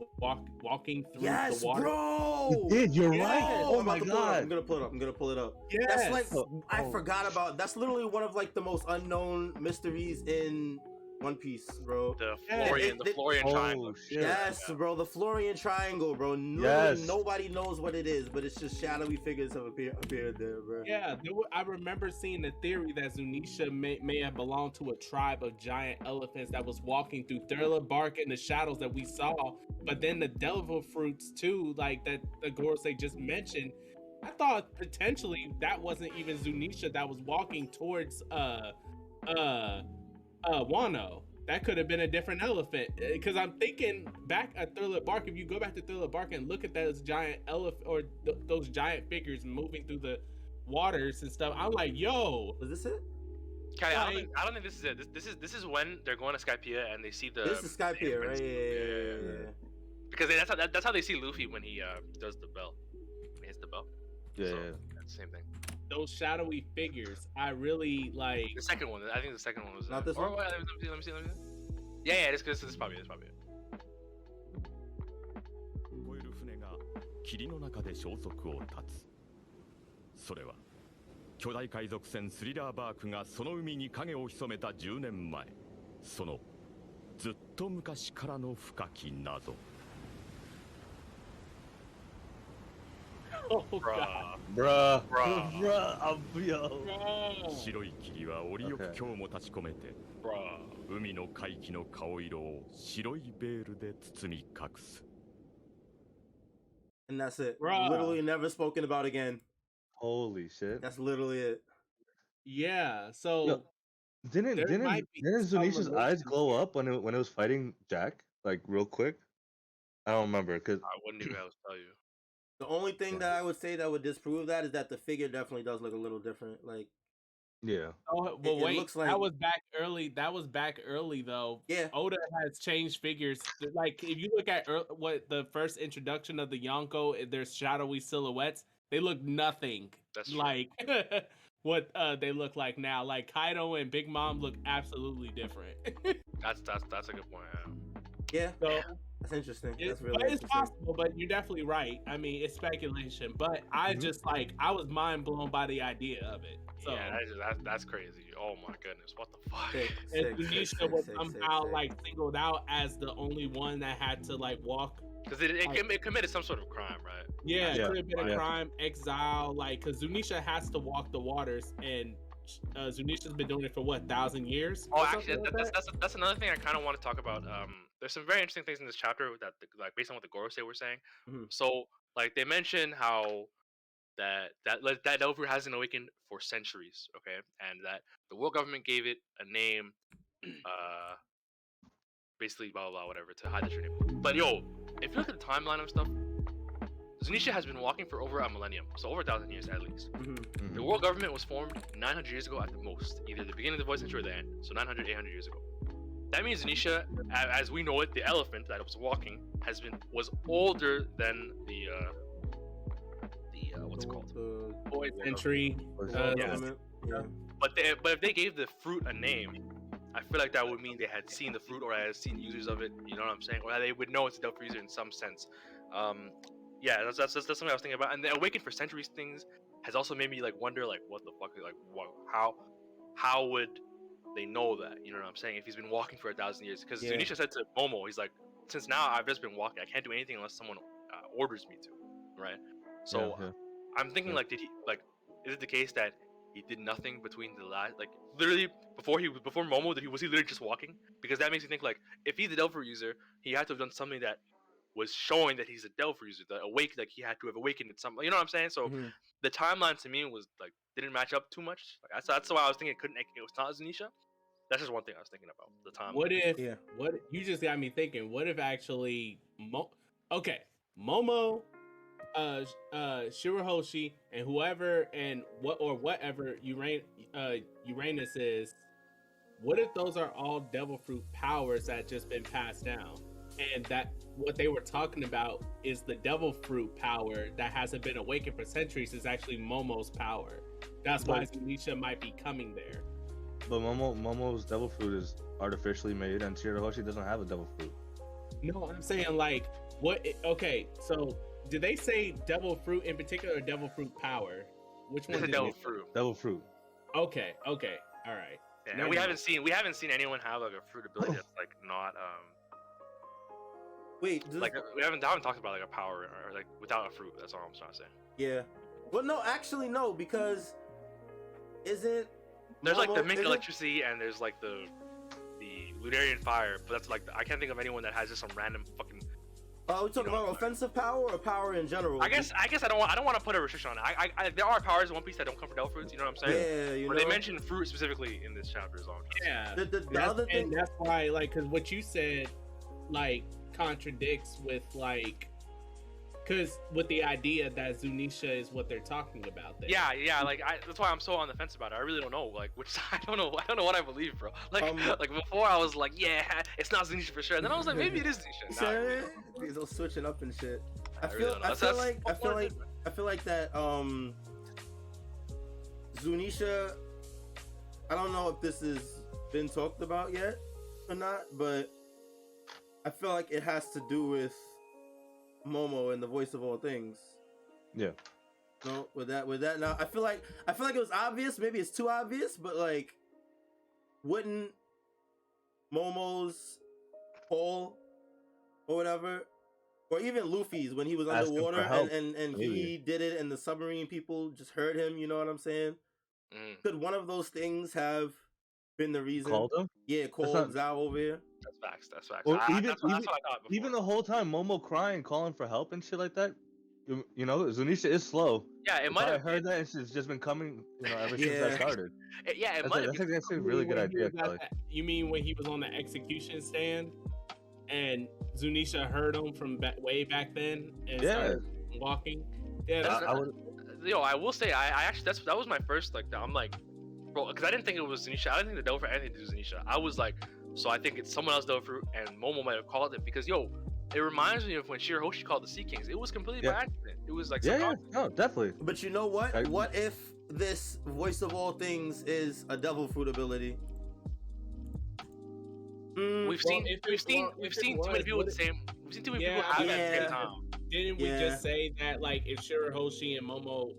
walking through Yes, the water? bro. It did. You're Yeah. right. Oh I'm my about to pull it up. god. I'm gonna pull it up. Yes. That's like I Oh. forgot about. That's literally one of like the most unknown mysteries in One Piece, bro. The Yeah, Florian, the Florian Triangle. shit. Yes, bro, the Florian Triangle, bro. Literally Yes. nobody knows what it is, but it's just shadowy figures have appeared there, bro. Yeah, I remember seeing the theory that Zunisha may have belonged to a tribe of giant elephants that was walking through Thriller Bark in the shadows that we saw. But then the Devil Fruits too, like that the Gorosei just mentioned. I thought potentially that wasn't even Zunisha that was walking towards Wano. That could have been a different elephant, because I'm thinking back at Thriller Bark. If you go back to Thriller Bark and look at those giant elephant or those giant figures moving through the waters and stuff, I'm like, yo, Was this it? Okay, I don't think this is it. This is when they're going to Skypiea and they see the. This is Skypiea, right? imprints. Yeah. Because that's how they see Luffy when he does the bell. When he hits the bell. Yeah, So, yeah. that's the same thing. those shadowy figures, I really like. The second one, I think the second one was Not this or, one? wait, let me see. Yeah, this is probably it. 超える船が霧の中で消息を絶つ。それは巨大海賊船スリラーバークがその海に影を潜めた10年前、そのずっと昔からの深き謎。Oh god, Bruh. Bruh. Yo. bro. 白い霧は折よく Okay. 今日も立ち込めて、 Bruh. 海の海域の顔色を白いベールで包み隠す。 And that's it. Bruh. Literally never spoken about again. Holy shit. That's literally it. Yeah, so Yo, Didn't there might be some Zunisha's eyes relation glow here. up when it was fighting Jack, like real quick? I don't remember because I wouldn't even be able to tell you. The only thing that I would say that would disprove that is that the figure definitely does look a little different. Like, yeah. Oh, well, it wait, looks like- that was back early. That was back early though. yeah, Oda has changed figures. Like if you look at what the first introduction of the Yonko, their shadowy silhouettes, they look nothing That's true. like what they look like now. Like Kaido and Big Mom look absolutely different. That's a good point. yeah. So That's interesting. It- That's really but it's interesting. possible, but you're definitely right. I mean, it's speculation, but I Mhm. just I was mind blown by the idea of it. So Yeah, that's crazy. Oh my goodness, what the fuck? Sick, and sick, sick, Zunisha was sick, somehow sick. like singled out as the only one that had to like walk. Because it committed some sort of crime, right? Yeah, it Yeah, could have been a yeah. crime, exile, like because Zunisha has to walk the waters, and Zunisha's been doing it for what 1,000 years? Oh, or actually, something like that? that's another thing I kind of want to talk about. There's some very interesting things in this chapter that, like, based on what the Gorosei were saying. Mhm. So, like, they mention how that Devil hasn't awakened for centuries, okay, and that the world government gave it a name, basically blah blah blah whatever to hide the true name. But yo, if you look at the timeline of stuff, Zunisha has been walking for over a millennium, so over 1,000 years at least. Mhm. The world government was formed 900 years ago at the most, either the beginning of the voice century or the end, so 900, 800 years ago. That means Zunisha, as we know it, the elephant that was walking, was older than the what's it called? The Void Century. world yeah. government. Yeah. But if they gave the fruit a name, I feel like that would mean they had seen the fruit or had seen users of it. You know what I'm saying? Or they would know it's a Delphi user in some sense. Yeah, that's something I was thinking about. And the Awakened for Centuries things has also made me like wonder, like, what the fuck, like, how would they know that? You know what I'm saying? If he's been walking for 1,000 years, because Yeah. Zunisha said to Momo, he's like, since now I've just been walking, I can't do anything unless someone orders me to, right? So Yeah. I'm thinking, Yeah. like, is it the case that he did nothing between the last, like, literally before Momo, was he literally just walking? Because that makes me think, like, if he's a Delphi user, he had to have done something that was showing that he's a Delphi user, like he had to have awakened at some, you know what I'm saying? So Mhm. the timeline to me was like didn't match up too much. Like, that's why I was thinking it was not Zunisha. That's just one thing I was thinking about the timeline. What if? Yeah. What you just got me thinking? What if actually Momo, Shirahoshi, and whoever and whatever Uranus is? What if those are all devil fruit powers that just been passed down, and that what they were talking about is the devil fruit power that hasn't been awakened for centuries is actually Momo's power. That's why Zunisha might be coming there. But Momo's devil fruit is artificially made, and Shirahoshi doesn't have a devil fruit. No, I'm saying like what? Okay, so did they say devil fruit in particular or devil fruit power? Which one? It's a did devil they- fruit. Devil fruit. Okay, all right. Yeah, Never and we mind. haven't seen anyone have like a fruit ability that's like not Wait. Does, like I haven't talked about like a power or like without a fruit. That's all I'm trying to say. yeah. Well, no, actually, no, because isn't There's like the Momo- mink isn't- electricity and there's like the Lunarian fire, but that's like I can't think of anyone that has just some random fucking. Oh, we talking know, about offensive power or power in general? I guess I don't want to put a restriction on it. I there are powers in One Piece that don't come from Devil fruits. You know what I'm saying? Yeah, you But know. they mentioned fruit specifically in this chapter. Is all I'm trying to say. Yeah. The other thing. And that's why, like, because what you said, like, contradicts with, like, because with the idea that Zunisha is what they're talking about there. Yeah, like that's why I'm so on the fence about it. I really don't know, like, which I don't know what I believe, bro. Like, like before I was like, yeah, it's not Zunisha for sure. And then I was like, maybe it is Zunisha. Nah, I really don't know. These all switching up and shit. I really feel don't know. I feel like that Zunisha, I don't know if this has been talked about yet or not, but I feel like it has to do with Momo and the voice of all things. Yeah. No, with that now I feel like it was obvious, maybe it's too obvious, but like wouldn't Momo's call or whatever, or even Luffy's when he was Ask him for underwater help, and he maybe. did it and the submarine people just heard him, you know what I'm saying? Mm, Could one of those things have been the reason? Called him? Yeah, called not- Zhao over here. that's facts. That's facts. Well, That's what I thought before. Even the whole time, Momo crying, calling for help and shit like that. You know, Zunisha is slow. Yeah, it If might I have heard that, and she's just been coming, you know, ever since Yeah. I started. Yeah, it That's, might have. that's actually a You really mean good when he idea, was at Kelly. You mean when he was on the execution stand and Zunisha heard him from way back then and Yeah. started walking? Yeah, That's- that's I would, Yo, I will say, I actually that was my first like. I'm like, bro, because I didn't think it was Zunisha. I didn't think the Devil Fruit had anything to do with Zunisha. I was like, so I think it's someone else Devil Fruit, and Momo might have called it because yo, it reminds me of when Shirahoshi called the Sea Kings. It was completely by accident. It was like yeah, subconscious. no, definitely. But you know what? I- What if this voice of all things is a devil fruit ability? We've seen if we've it seen was- we've if it seen too many was, people what with the same. We've seen too many Yeah, people have that at the yeah. same time. Didn't we Yeah. just say that like if Shirahoshi and Momo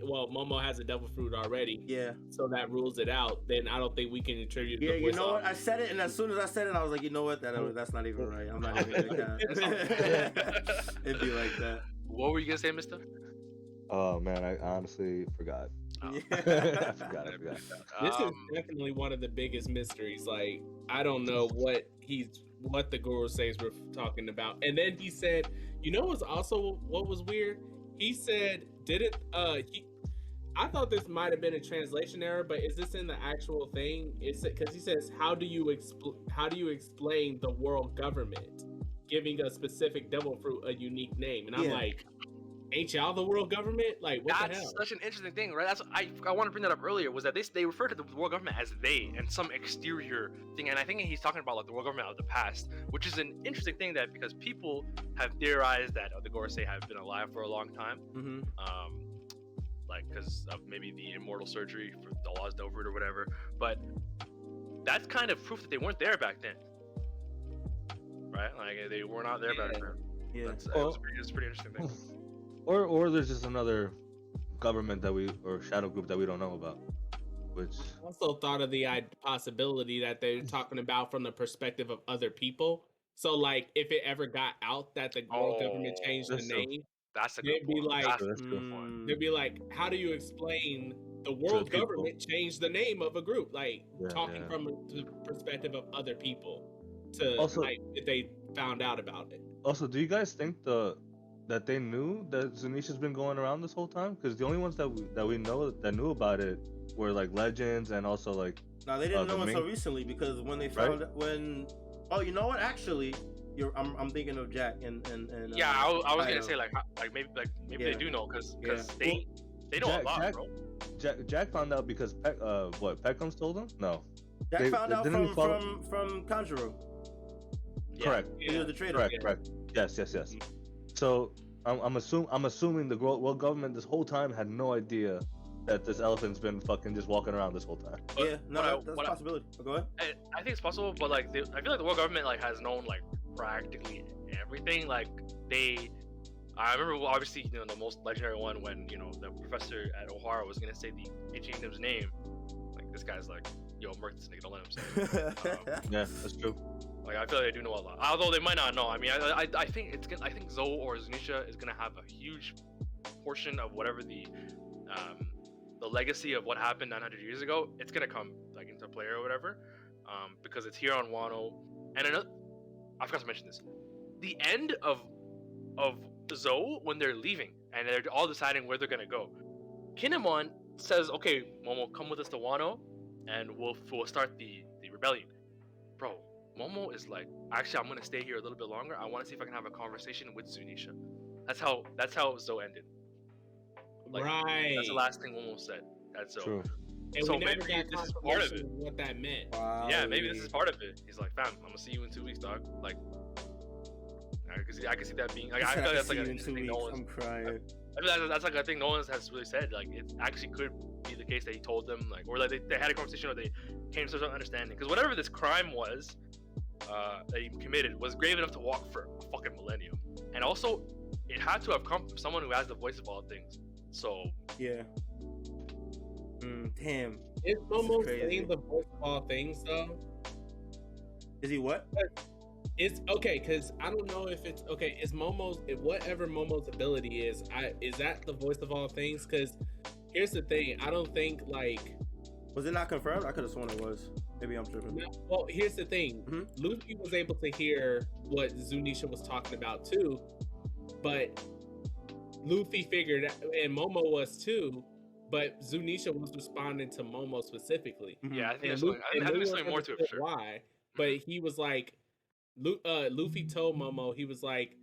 Momo has a devil fruit already, Yeah. so that rules it out, then I don't think we can attribute Yeah, the you voice know off. what? I said it, and as soon as I said it, I was like, you know what? That's not even right. I'm not even gonna count. It'd be like that. What were you gonna say, Mister? Oh man, I honestly forgot. Oh. I forgot. This is definitely one of the biggest mysteries. Like, I don't know what the Guru says we're talking about. And then he said, you know what's also what was weird? He said, I thought this might have been a translation error, but is this in the actual thing? It's because he says, how do you explain the world government giving a specific devil fruit a unique name? And I'm Yeah. like, ain't y'all the world government? Like, what the That's hell? such an interesting thing, right? That's I want to bring that up earlier. Was that they refer to the world government as they and some exterior thing, and I think he's talking about like the world government of the past, which is an interesting thing that because people have theorized that the Gorosei have been alive for a long time, like because of maybe the immortal surgery for the laws over it or whatever. But that's kind of proof that they weren't there back then, right? Like they were not there back then. Yeah. It's a pretty interesting thing. Or there's just another government or shadow group that we don't know about, which I also thought of the possibility that they're talking about from the perspective of other people. So, like, if it ever got out that the world government changed the that's true. name, That's a they'd good be point. like, That's a that's good true. point. they'd be like, how do you explain the world people. government changed the name of a group? Like, Yeah, talking yeah. from the perspective of other people to Also- like if they found out about it. Also, do you guys think that they knew that Zunisha's been going around this whole time? Because the only ones that we know that knew about it were like legends and also like Now they didn't the know until main- recently because when they found oh, you know what? Actually, I'm thinking of Jack and Yeah, I was gonna Kaido. say like maybe Yeah. they do know because Yeah. they know a lot, Jack- bro. Jack found out because Peckham's told him? No. Jack they- found out didn't he follow- from Kanjuro. Yeah. Correct. He was the traitor. Correct. Yes. So I'm assuming the world government this whole time had no idea that this elephant's been fucking just walking around this whole time. But Yeah, no, what that's a possibility. But go ahead. I think it's possible, but like I feel like the world government like has known like practically everything. Like I remember obviously the most legendary one when the professor at O'Hara was gonna say the ancient kingdom's name. Like this guy's like, yo, murk this nigga, don't let him say it. Yeah, that's true. Like I feel like they do know a lot, although they might not know. I mean, I think I think Zou or Zunisha is gonna have a huge portion of whatever the legacy of what happened 900 years ago. It's gonna come like into play or whatever, because it's here on Wano. And I forgot to mention this: the end of Zou when they're leaving and they're all deciding where they're gonna go. Kinemon says, "Okay, Momo, come with us to Wano, and we'll start the rebellion." Bro, Momo is like, actually, I'm gonna stay here a little bit longer. I want to see if I can have a conversation with Zunisha. That's how Zou ended. Like, Right. That's the last thing Momo said. That's Zou. True. And So we never maybe got this is part of confirmation it. of what that meant. Wow. Yeah, maybe this is part of it. He's like, fam, I'm gonna see you in 2 weeks, dog. Like, I can see that being like, I feel like that's like a thing no one's. I'm crying. I feel that's like a thing no one has really said. Like, it actually could be the case that he told them, like, or like they had a conversation or they came to some understanding. Because whatever this crime was that he committed was grave enough to walk for a fucking millennium, and also it had to have come from someone who has the voice of all things. So Yeah. Damn. Is Momo crazy. saying the voice of all things though? Is he what? It's okay because I don't know if it's okay. Is Momo's whatever Momo's ability is? Is that the voice of all things? Because here's the thing. I don't think like. Was it not confirmed? I could have sworn it was. Maybe I'm tripping. Well, here's the thing. Mhm. Luffy was able to hear what Zunisha was talking about too, but Luffy figured, and Momo was too, but Zunisha was responding to Momo specifically. yeah, I think And there's Luffy- something. I think there's something more to it for understood sure. Why? But he was like, Luffy told Momo, he was like,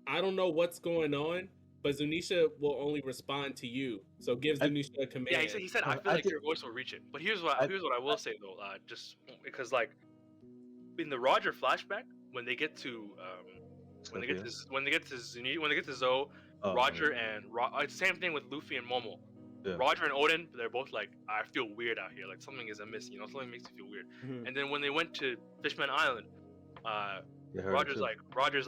I don't know what's going on, but Zunisha will only respond to you. So give Zunisha a command. Yeah, he said I feel I like think- your voice will reach it. But here's what I will say though, just because like in the Roger flashback when they get to when they get to Zou, Oh, Roger and it's the same thing with Luffy and Momo. Yeah. Roger and Odin, they're both like, I feel weird out here. Like something is amiss, something makes me feel weird. Mhm. And then when they went to Fishman Island, yeah, heard it Roger's too.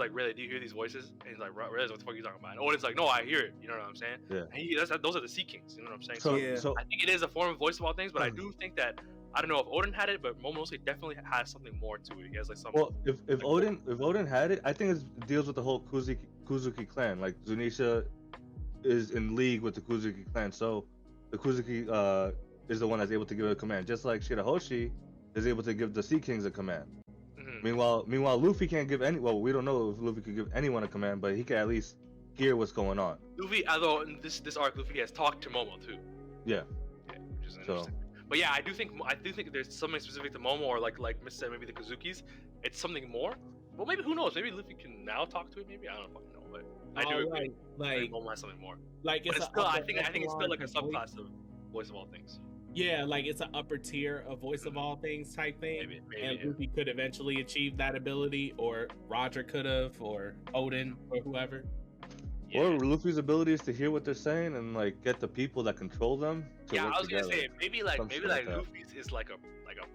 like, really? Do you hear these voices? And he's like, really? What the fuck are you talking about? And Odin's like, no, I hear it. You know what I'm saying? Yeah. And those are the Sea Kings. You know what I'm saying? So, Yeah. so I think it is a form of voice of all things, but I do think that I don't know if Odin had it, but Momonosuke definitely has something more to it. He has like some. well, if Odin had it, I think it deals with the whole Kuzuki clan. Like Zunisha is in league with the Kuzuki clan, so the Kuzuki is the one that's able to give a command, just like Shirahoshi is able to give the Sea Kings a command. Mhm. Meanwhile, Luffy can't give any. Well, we don't know if Luffy could give anyone a command, but he can at least hear what's going on. Luffy, although in this arc, Luffy has talked to Momo too. Yeah. Which is So- interesting. But yeah, I do think there's something specific to Momo, or like Mr. said, maybe the Kazukis. It's something more. Well, maybe who knows? Maybe Luffy can now talk to it. Maybe I don't fucking know. But I do agree. Right. Like, Mole has something more. like But it's it's a still, I upper think it's still like a echelon voice. subclass of voice of all things. Yeah, like it's an upper tier of voice of all things type thing. Maybe, And yeah. Luffy could eventually achieve that ability, or Roger could have, or Odin, or whoever. Yeah. Or Luffy's ability is to hear what they're saying and like get the people that control them to Yeah, work I was together. gonna say maybe like Some shit like that. Luffy's is like a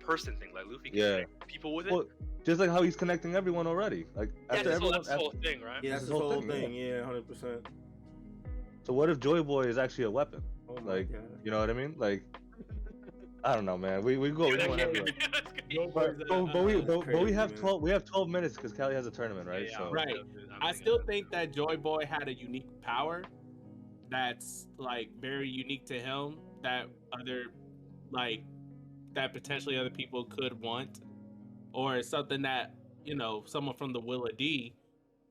person thing. Like Luffy can Yeah. connect people with it. Well, just like how he's connecting everyone already. Like Yeah, after that's everyone, the whole thing, right? Yeah, that's This his whole whole thing, thing. Yeah, 100%. so what if Joy Boy is actually a weapon? Oh my Like, god. you know what I mean? Like, I don't know, man. We go Yeah, going yeah, everywhere. that's good. Joy But, Boy's but, but we that's but, but we crazy, have man. 12 minutes because Callie has a tournament, right? Yeah, So Right. I'm I thinking still that. think that Joy Boy had a unique power that's like very unique to him, that that potentially other people could want, or something that, you know, someone from the Willa D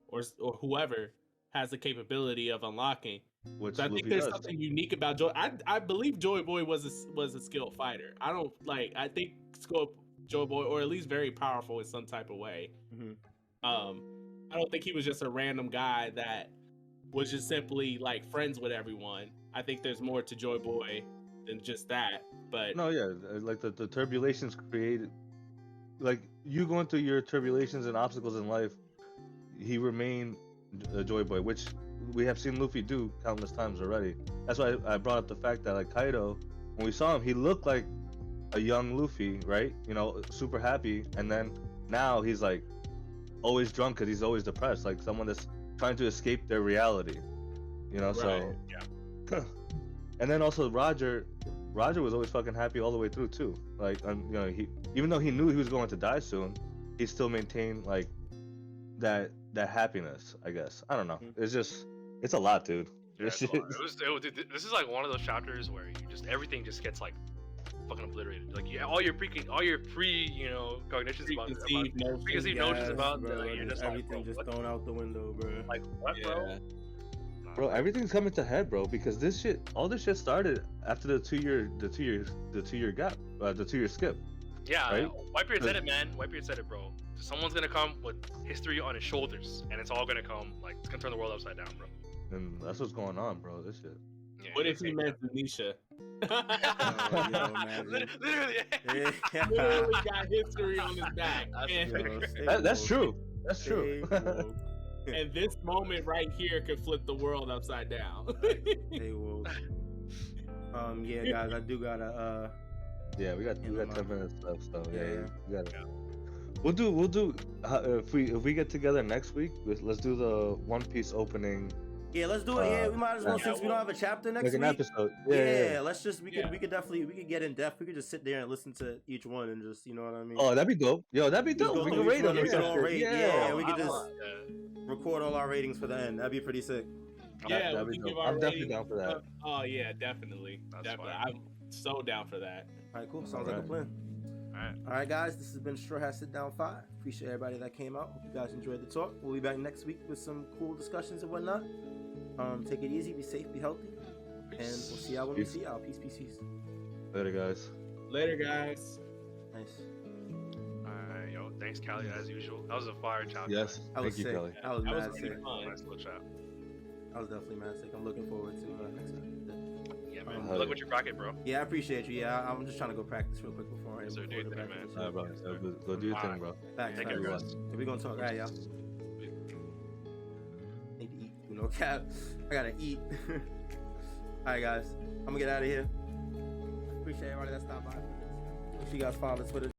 or whoever has the capability of unlocking. which So I think Luffy there's does. something unique about Joy. I believe Joy Boy was a skilled fighter. I think Joy Boy, or at least very powerful in some type of way. Mhm. I don't think he was just a random guy that was just simply like friends with everyone. I think there's more to Joy Boy than just that. But No, yeah, like the turbulations created, like you going through your turbulations and obstacles in life, he remained a Joy Boy, which we have seen Luffy do countless times already. That's why I brought up the fact that like Kaido, when we saw him, he looked like a young Luffy, right? You know, super happy, and then now he's like always drunk because he's always depressed, like someone that's trying to escape their reality, you know. So Yeah. and then also Roger was always fucking happy all the way through too. Like, you know, he, even though he knew he was going to die soon, he still maintained like that happiness, I guess. I don't know. It's a lot, dude. Yeah, This it's a lot. shit- This is like one of those chapters where everything just gets like fucking obliterated. Like all your pre you know cognitions about preconceived notions about bro, like, you're just just like, everything bro, just what? thrown out the window, bro. Like what, bro? yeah. Bro, everything's coming to head, bro, because all this shit started after the 2 year gap, the 2 year skip. Yeah, Right? Whitebeard said it, man. Whitebeard said it, bro. Someone's gonna come with history on his shoulders, and it's all gonna come like it's gonna turn the world upside down, bro. And that's what's going on, bro. This shit. Yeah, What if he meant Tanisha? Oh, yo, imagine. Literally. Yeah. Literally got history on his back. That's And, Yo, stay That's woke. true. That's true. Stay woke. and this moment right here could flip the world upside down. Stay woke. Yeah, guys, I do gotta Yeah, we got 10 minutes left, so yeah, Yeah. we got it. We'll do if we get together next week, let's do the One Piece opening yeah, let's do it. Yeah, we might as well, yeah, since we don't have a chapter next like an week. episode. Yeah, let's just we Yeah. could definitely get in depth. We could just sit there and listen to each one and just, you know what I mean. Oh, that'd be dope. Yo, that'd be Just dope. go We through can each rate them one or and some all shit. rate. Yeah, Yeah, we I could just want- record all our ratings for the end. That'd be pretty sick. Yeah, that'd we be can give dope. our I'm definitely ratings. down for that. Oh yeah, definitely. That's Definitely. fine. I'm so down for that. All right, cool. Sounds like a Alright. plan. Alright. All right, guys, this has been StrawHat SitDown 5. Appreciate everybody that came out. Hope you guys enjoyed the talk. We'll be back next week with some cool discussions and whatnot. Take it easy, be safe, be healthy, and we'll see y'all when we Peace. see y'all. Peace, peace, peace. Later, guys. Later, guys. Nice. Alright, yo, thanks, Callie, as usual. That was a fire chapter. Yes, That was thank you, sick. Kelly. That was That was mad pretty sick. fun. Nice little chat. I was definitely mad sick. I'm looking forward to next week. Yeah, man. Oh, Good luck with your bracket, bro. Yeah, I appreciate you. Yeah, I'm just trying to go practice real quick before I Yes, sir, do before your the thing, bracket. man. All right, bro. Go do your thing, bro. Facts, Take care, facts. guys. Yeah, we gonna talk. All right, y'all. Need to eat. You know, cap. I gotta eat. All right, guys. I'm gonna get out of here. Appreciate everybody that stopped by. Make sure you guys follow the Twitter.